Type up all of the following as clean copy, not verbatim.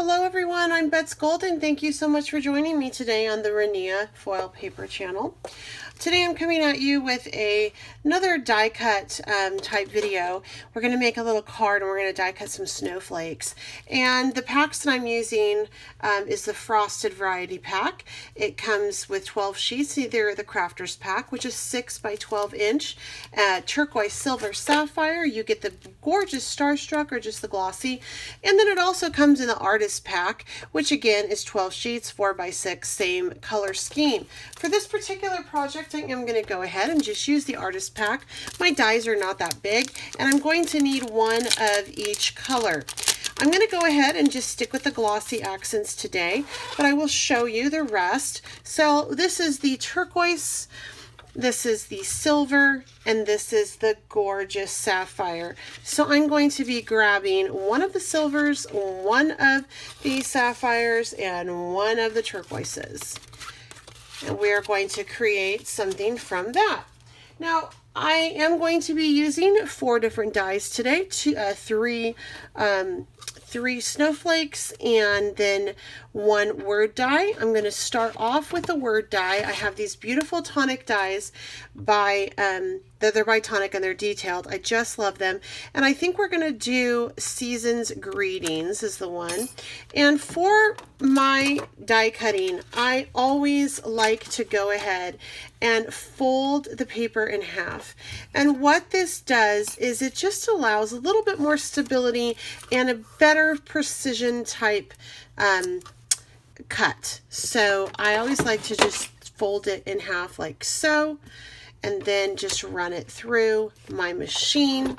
Hello everyone, I'm Bets Golden. Thank you so much for joining me today on the Rinea foil paper channel. Today I'm coming at you with another die cut type video. We're going to make a little card and we're going to die cut some snowflakes. And the packs that I'm using is the frosted variety pack. It comes with 12 sheets, either the crafter's pack, which is 6 by 12 inch, turquoise, silver, sapphire. You get the gorgeous starstruck or just the glossy. And then it also comes in the artist pack, which again is 12 sheets, 4 by 6, same color scheme. For this particular project, I am going to go ahead and just use the artist pack. My dies are not that big, and I'm going to need one of each color. I'm going to go ahead and just stick with the glossy accents today, but I will show you the rest. So this is the turquoise, this is the silver, and this is the gorgeous sapphire. So I'm going to be grabbing one of the silvers, one of the sapphires, and one of the turquoises. And we are going to create something from that. Now, I am going to be using 4 different dies today, three snowflakes and then 1 word die. I'm going to start off with the word die. I have these beautiful tonic dies by they're by Tonic and they're detailed. I just love them. And I think we're going to do Season's Greetings is the one. And for my die cutting, I always like to go ahead and fold the paper in half. And what this does is it just allows a little bit more stability and a better precision type cut. So I always like to just fold it in half like so, and then just run it through my machine.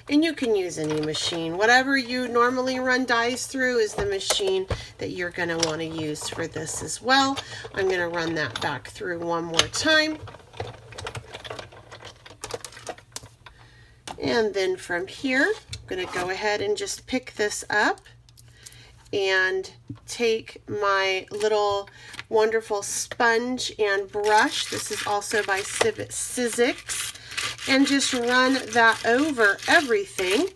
And you can use any machine. Whatever you normally run dies through is the machine that you're going to want to use for this as well. I'm going to run that back through one more time. And then from here, I'm going to go ahead and just pick this up and take my little wonderful sponge and brush. This is also by Sizzix, and just run that over everything.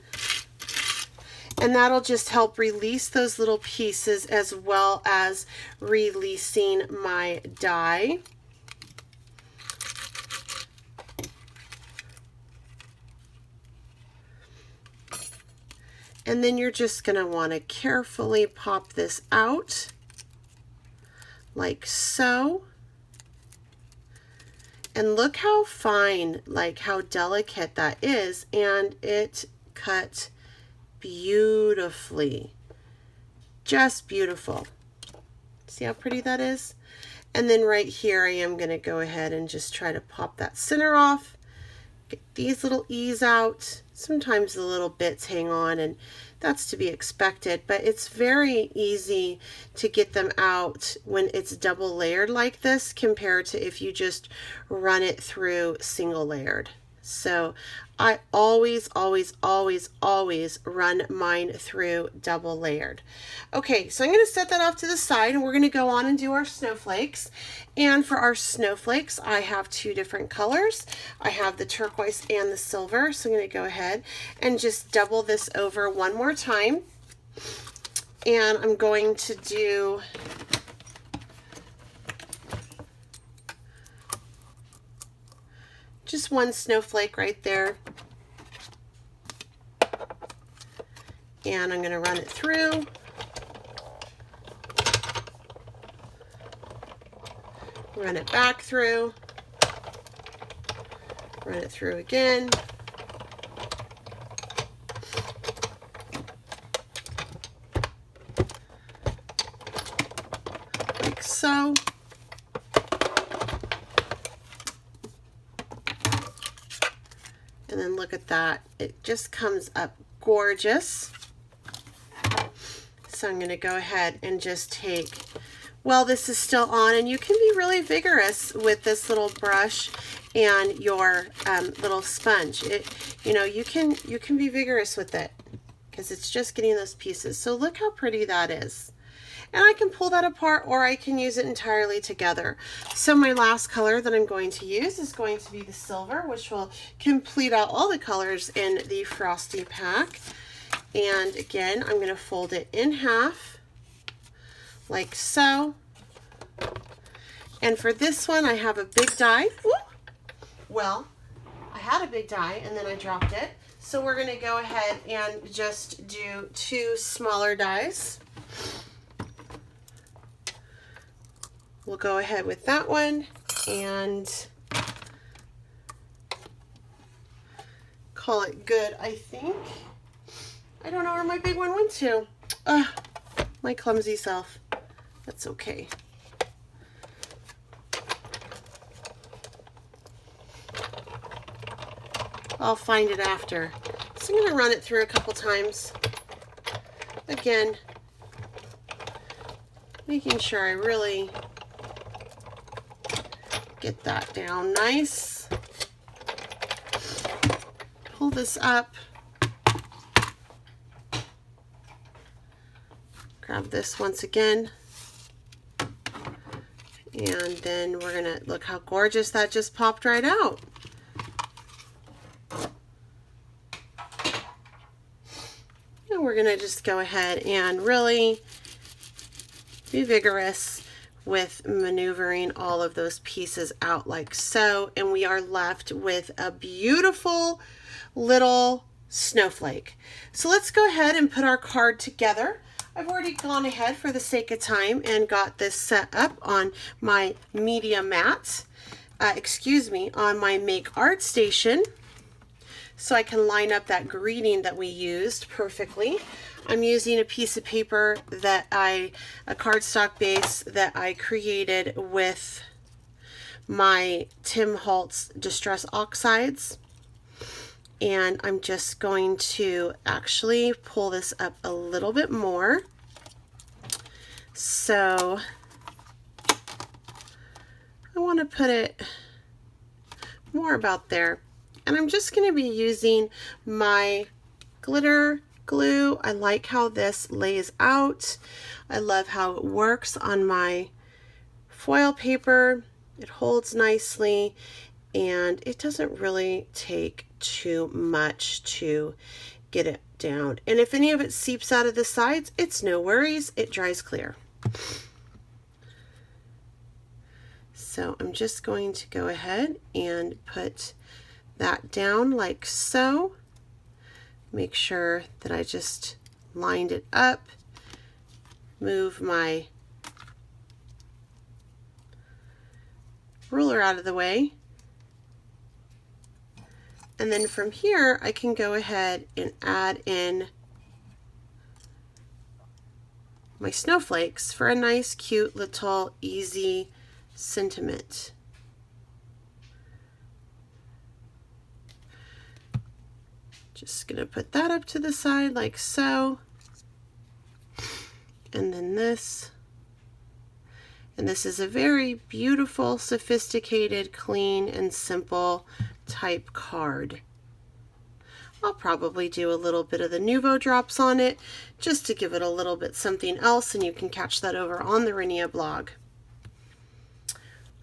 And that'll just help release those little pieces as well as releasing my die. And then you're just going to want to carefully pop this out like so. And look how fine, like how delicate that is. And it cut beautifully. Just beautiful. See how pretty that is? And then right here I am going to go ahead and just try to pop that center off. Get these little E's out. Sometimes the little bits hang on, and that's to be expected, but it's very easy to get them out when it's double layered like this compared to if you just run it through single layered. So I always run mine through double layered. Okay, so I'm going to set that off to the side and we're going to go on and do our snowflakes. And for our snowflakes, I have 2 different colors. I have the turquoise and the silver. So I'm going to go ahead and just double this over one more time. And I'm going to do just 1 snowflake right there. And I'm going to run it through. Run it back through. Run it through again. Like so. And then look at that. It just comes up gorgeous. So I'm going to go ahead and just take, well, this is still on, and you can be really vigorous with this little brush and your little sponge. You can be vigorous with it because it's just getting those pieces. So look how pretty that is. And I can pull that apart or I can use it entirely together. So my last color that I'm going to use is going to be the silver, which will complete out all the colors in the Frosty pack. And again, I'm going to fold it in half like so. And for this one, I have a big die. Woo! Well, I had a big die and then I dropped it. So we're going to go ahead and just do 2 smaller dies. We'll go ahead with that one and call it good, I think. I don't know where my big one went to. My clumsy self. That's okay. I'll find it after. So I'm going to run it through a couple times. Again, making sure I really get that down nice. Pull this up. Grab this once again. And then we're going to look how gorgeous that just popped right out. And we're going to just go ahead and really be vigorous with maneuvering all of those pieces out like so, and we are left with a beautiful little snowflake. So let's go ahead and put our card together. I've already gone ahead for the sake of time and got this set up on my media mat, on my Make Art station, so I can line up that greeting that we used perfectly. I'm using a piece of paper that a cardstock base that I created with my Tim Holtz Distress Oxides. And I'm just going to actually pull this up a little bit more. So I want to put it more about there. And I'm just going to be using my glitter glue. I like how this lays out. I love how it works on my foil paper. It holds nicely and it doesn't really take too much to get it down. And if any of it seeps out of the sides, it's no worries. It dries clear. So I'm just going to go ahead and put that down like so. Make sure that I just lined it up, move my ruler out of the way, and then from here I can go ahead and add in my snowflakes for a nice, cute, little, easy sentiment. Just gonna put that up to the side like so, and then this, and this is a very beautiful, sophisticated, clean, and simple type card. I'll probably do a little bit of the Nuvo drops on it just to give it a little bit something else, and you can catch that over on the Rinea blog.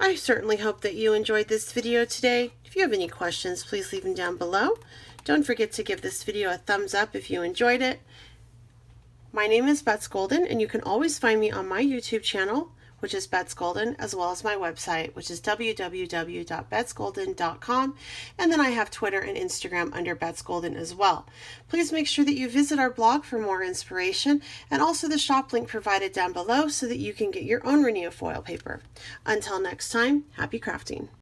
I certainly hope that you enjoyed this video today. If you have any questions, please leave them down below. Don't forget to give this video a thumbs up if you enjoyed it. My name is Bets Golden, and you can always find me on my YouTube channel, which is Bets Golden, as well as my website, which is www.betsgolden.com. And then I have Twitter and Instagram under Bets Golden as well. Please make sure that you visit our blog for more inspiration, and also the shop link provided down below so that you can get your own Rinea foil paper. Until next time, happy crafting.